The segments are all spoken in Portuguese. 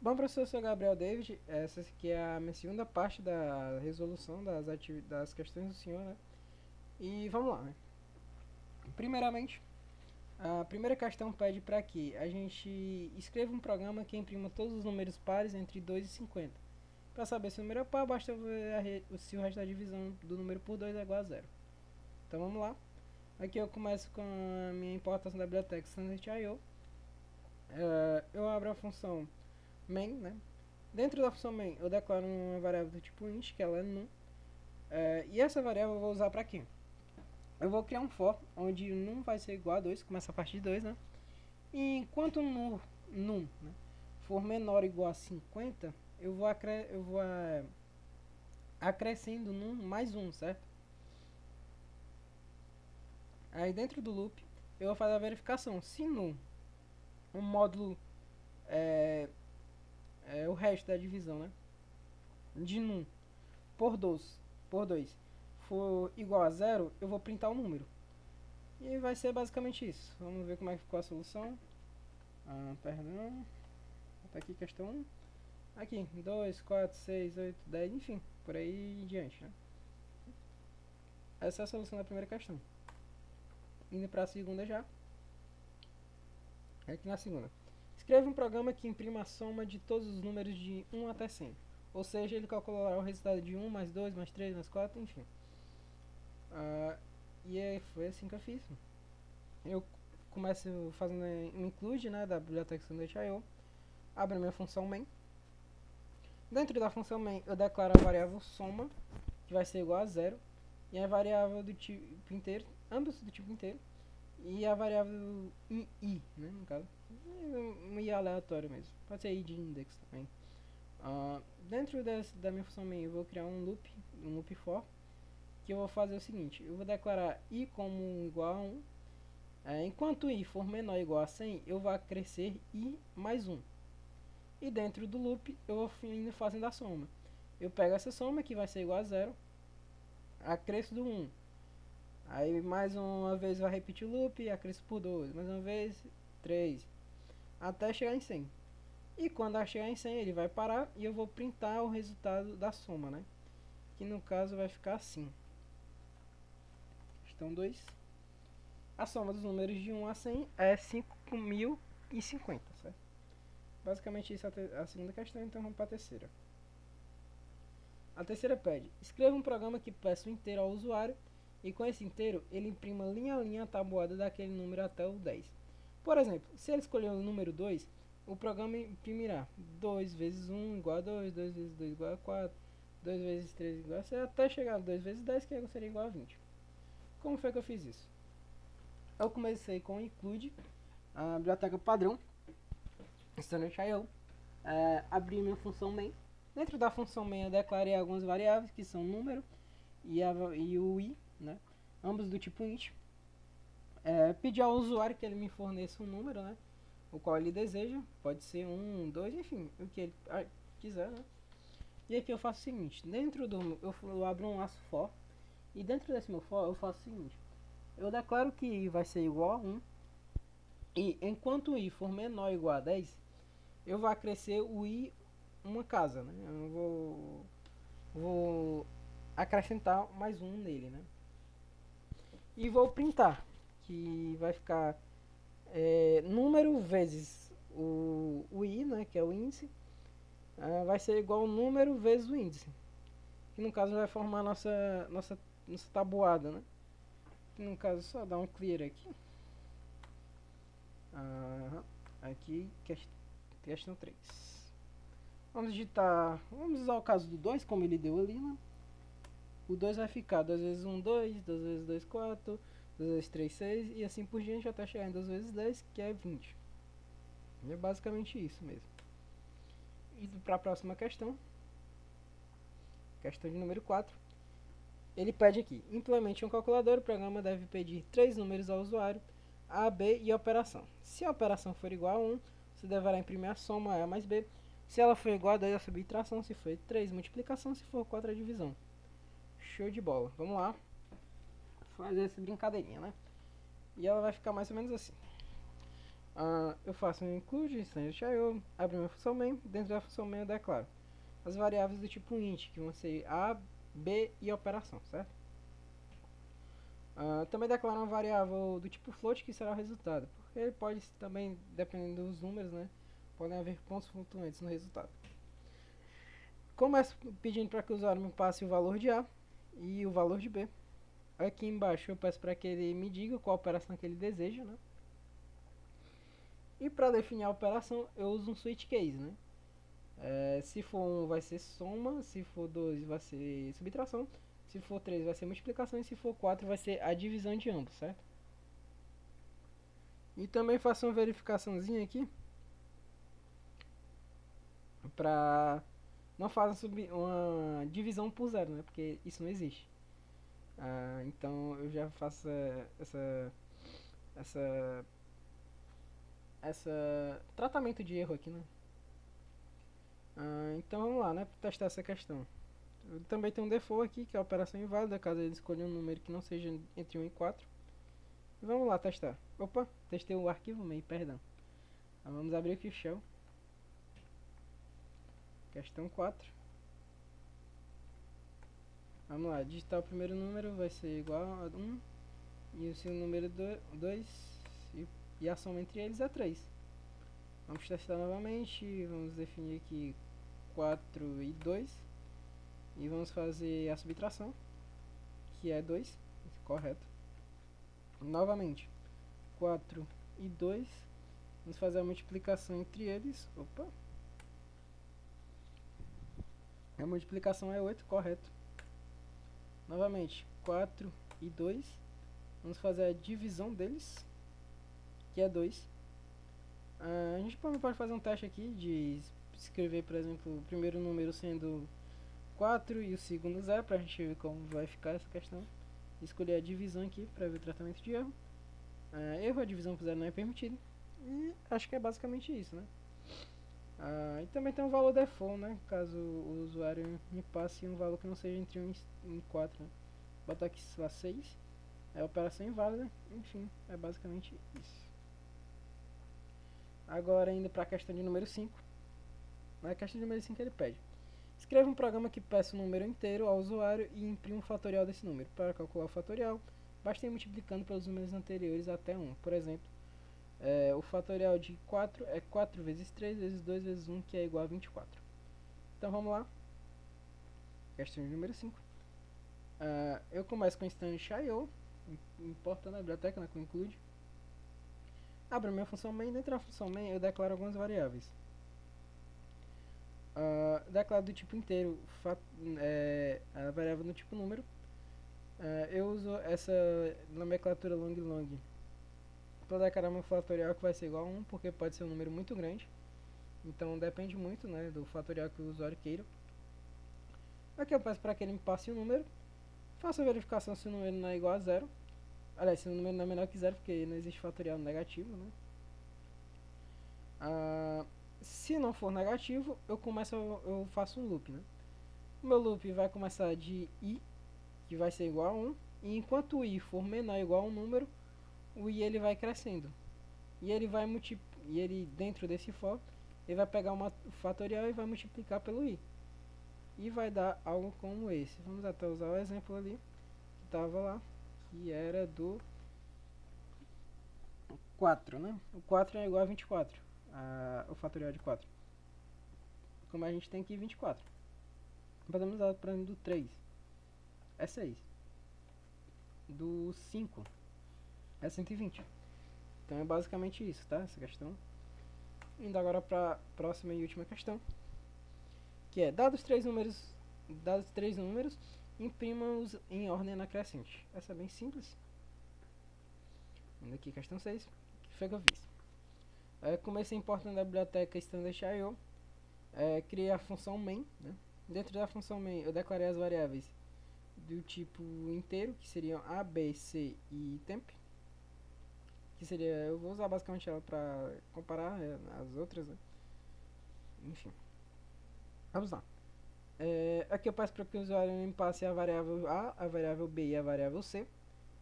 Bom, professor, eu sou Gabriel David. Essa aqui é a minha segunda parte da resolução das questões do senhor, né? E vamos lá, né? Primeiramente, a primeira questão pede para que a gente escreva um programa que imprima todos os números pares entre 2 e 50. Para saber se o número é par, basta ver se o resto da divisão do número por 2 é igual a zero. Então vamos lá. Aqui eu começo com a minha importação da biblioteca Standard.io. Eu abro a função main, né? Dentro da função main, eu declaro uma variável do tipo int, que ela é num. E essa variável eu vou usar para quê? Eu vou criar um for, onde num vai ser igual a 2, começa a partir de 2, né? E enquanto num né, for menor ou igual a 50, eu vou acrescendo num mais 1, certo? Aí dentro do loop, eu vou fazer a verificação. Se num, um módulo, é, é o resto da divisão, né? De num por 2, for igual a zero, eu vou printar o número. E vai ser basicamente isso. Vamos ver como é que ficou a solução. Perdão. Tá aqui questão 1. Aqui, 2, 4, 6, 8, 10, enfim, por aí em diante, né? Essa é a solução da primeira questão. Indo para a segunda já. Aqui na segunda. Escreva um programa que imprima a soma de todos os números de 1 até 100. Ou seja, ele calculará o resultado de 1 mais 2 mais 3 mais 4, enfim. Foi assim que eu fiz. Eu começo fazendo um include, né, da biblioteca Standard.io. Abro a minha função main. Dentro da função main, eu declaro a variável soma, que vai ser igual a zero, e a variável do tipo inteiro, ambos do tipo inteiro, e a variável i, né, no caso, um i aleatório mesmo, pode ser i de index também. Dentro da minha função main, eu vou criar um loop for, que eu vou fazer o seguinte: eu vou declarar i como igual a 1, enquanto i for menor ou igual a 100, eu vou acrescer i mais 1. E dentro do loop, eu vou indo fazendo a soma. Eu pego essa soma, que vai ser igual a zero, acresço do 1. Aí mais uma vez vai repetir o loop, acresço por 2. Mais uma vez, 3. Até chegar em 100. E quando chegar em 100, ele vai parar e eu vou printar o resultado da soma, né? Que no caso vai ficar assim. Questão 2. A soma dos números de 1 a 100 é 5.050, certo? Basicamente isso é a segunda questão, então vamos para a terceira. A terceira pede: escreva um programa que peça o inteiro ao usuário e com esse inteiro ele imprima linha a linha a tabuada daquele número até o 10. Por exemplo, se ele escolher o número 2, o programa imprimirá 2 vezes 1 igual a 2, 2 vezes 2 igual a 4, 2 vezes 3 igual a 6, até chegar a 2 vezes 10, que seria igual a 20. Como foi que eu fiz isso? Eu comecei com o include, a biblioteca padrão, Standard.io, abri minha função main. Dentro da função main eu declarei algumas variáveis que são número e o i, né? Ambos do tipo int. Pedi ao usuário que ele me forneça um número, né? O qual ele deseja, pode ser 1, 2, enfim, o que ele quiser, né? E aqui eu faço o seguinte: dentro do eu abro um laço for, e dentro desse meu for eu faço o seguinte: eu declaro que i vai ser igual a 1, e enquanto o i for menor ou igual a 10, eu vou acrescer o i uma casa, né? Eu vou acrescentar mais um nele, né? E vou printar, que vai ficar número vezes o i, né, que é o índice, vai ser igual ao número vezes o índice, que no caso vai formar nossa tabuada, né? Que no caso só dá um clear aqui. Aqui, questão 3. Vamos usar o caso do 2, como ele deu ali, né? O 2 vai ficar 2 vezes 1, 2, 2 vezes 2, 4, 2 vezes 3, 6, e assim por diante até chegar em 2 vezes 10, que é 20. É basicamente isso mesmo. E para a próxima questão, questão de número 4, ele pede aqui: implemente um calculador, o programa deve pedir 3 números ao usuário, A, B e a operação. Se a operação for igual a 1, você deverá imprimir a soma A mais B. Se ela for igual a 2, a subtração. Se for 3, multiplicação. Se for 4, a divisão. Show de bola. Vamos lá fazer essa brincadeirinha, né? E ela vai ficar mais ou menos assim. Eu faço um include, standard.io, abro minha função main, dentro da função main eu declaro as variáveis do tipo int, que vão ser a, b e operação, certo? Também declaro uma variável do tipo float, que será o resultado, porque ele pode também, dependendo dos números, né, podem haver pontos flutuantes no resultado. Começo pedindo para que o usuário me passe o valor de A e o valor de B. Aqui embaixo eu peço para que ele me diga qual operação que ele deseja, né? E para definir a operação eu uso um switch case, né? Se for 1 vai ser soma, se for 2 vai ser subtração, se for 3 vai ser multiplicação e se for 4 vai ser a divisão de ambos, certo? E também faço uma verificaçãozinha aqui para não faça uma divisão por zero, né? Porque isso não existe. Então eu já faço essa tratamento de erro aqui, né? Então vamos lá, né? Para testar essa questão. Eu também tem um default aqui, que é a operação inválida, caso ele escolha um número que não seja entre 1 e 4. Vamos lá testar. Opa, testei o arquivo meio, perdão. Vamos abrir aqui o shell. Questão 4. Vamos lá, digitar o primeiro número vai ser igual a 1. E o segundo número 2. E a soma entre eles é 3. Vamos testar novamente. Vamos definir aqui 4 e 2. E vamos fazer a subtração, que é 2. Correto. Novamente, 4 e 2. Vamos fazer a multiplicação entre eles. Opa. A multiplicação é 8, correto. Novamente, 4 e 2. Vamos fazer a divisão deles, que é 2. A gente pode fazer um teste aqui de escrever, por exemplo, o primeiro número sendo 4 e o segundo 0, para a gente ver como vai ficar essa questão. Escolher a divisão aqui para ver o tratamento de erro. Erro, a divisão por 0 não é permitido. E acho que é basicamente isso, né? E também tem um valor default, né? Caso o usuário me passe um valor que não seja entre 1 e 4, né? Botar aqui, sei lá, 6. É operação inválida. Enfim, é basicamente isso. Agora indo para a questão de número 5. Na questão de número 5 ele pede: escreva um programa que peça o número inteiro ao usuário e imprima um fatorial desse número. Para calcular o fatorial, basta ir multiplicando pelos números anteriores até 1. Por exemplo, o fatorial de 4 é 4 vezes 3 vezes 2 vezes 1, que é igual a 24. Então vamos lá. Questão de número 5. Eu começo com instante.io, importando a biblioteca, né, com include. Abro minha função main. Dentro da função main eu declaro algumas variáveis. Declaro do tipo inteiro a variável do tipo número. Eu uso essa nomenclatura long para declarar meu fatorial, que vai ser igual a 1, porque pode ser um número muito grande. Então depende muito, né, do fatorial que o usuário queira. Aqui eu peço para que ele me passe um número. Faço a verificação se o número não é igual a 0. Aliás, se o número não é menor que 0, porque não existe fatorial negativo, né? Se não for negativo, eu faço um loop, né? O meu loop vai começar de i, que vai ser igual a 1. E enquanto o i for menor ou igual a um número, o i ele vai crescendo. E ele dentro desse for, ele vai pegar uma fatorial e vai multiplicar pelo i. E vai dar algo como esse. Vamos até usar o exemplo ali que estava lá, que era do 4, né? O 4 é igual a 24. O fatorial de 4. Como a gente tem aqui 24. Podemos usar para do 3. É 6. Do 5 é 120. Então é basicamente isso, tá? Essa questão. Indo agora para a próxima e última questão, que é: dados três números, imprima-os em ordem crescente. Essa é bem simples. Indo aqui, questão 6. O que foi que eu fiz? Comecei importando a biblioteca standard.io. Criei a função main, né? Dentro da função main eu declarei as variáveis do tipo inteiro, que seriam a, b, c e temp. Que seria, eu vou usar basicamente ela para comparar as outras, né? Enfim, vamos lá. Aqui eu peço para que o usuário me passe a variável a variável b e a variável c,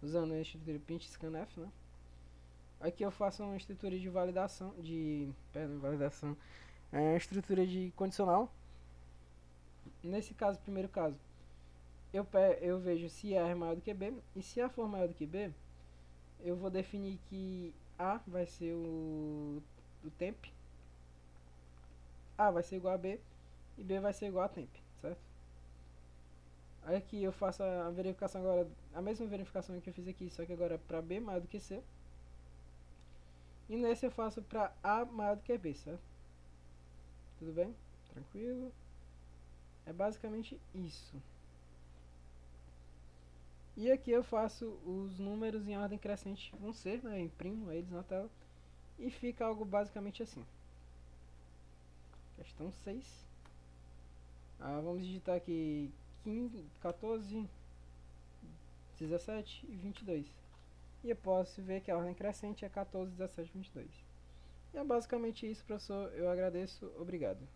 usando a estrutura print scanf, né? Aqui eu faço uma estrutura de validação, estrutura de condicional. Nesse caso, primeiro caso, eu vejo se A é maior do que B, e se A for maior do que B, eu vou definir que A vai ser o temp, A vai ser igual a B, e B vai ser igual a temp, certo? Aí aqui eu faço a verificação agora, a mesma verificação que eu fiz aqui, só que agora para B maior do que C. E nesse eu faço para A maior do que B, certo? Tudo bem? Tranquilo? É basicamente isso. E aqui eu faço os números em ordem crescente, vão ser, né? Eu imprimo eles na tela. E fica algo basicamente assim. Questão 6. Vamos digitar aqui 15, 14, 17 e 22. E eu posso ver que a ordem crescente é 14, 17, 22. E é basicamente isso, professor. Eu agradeço. Obrigado.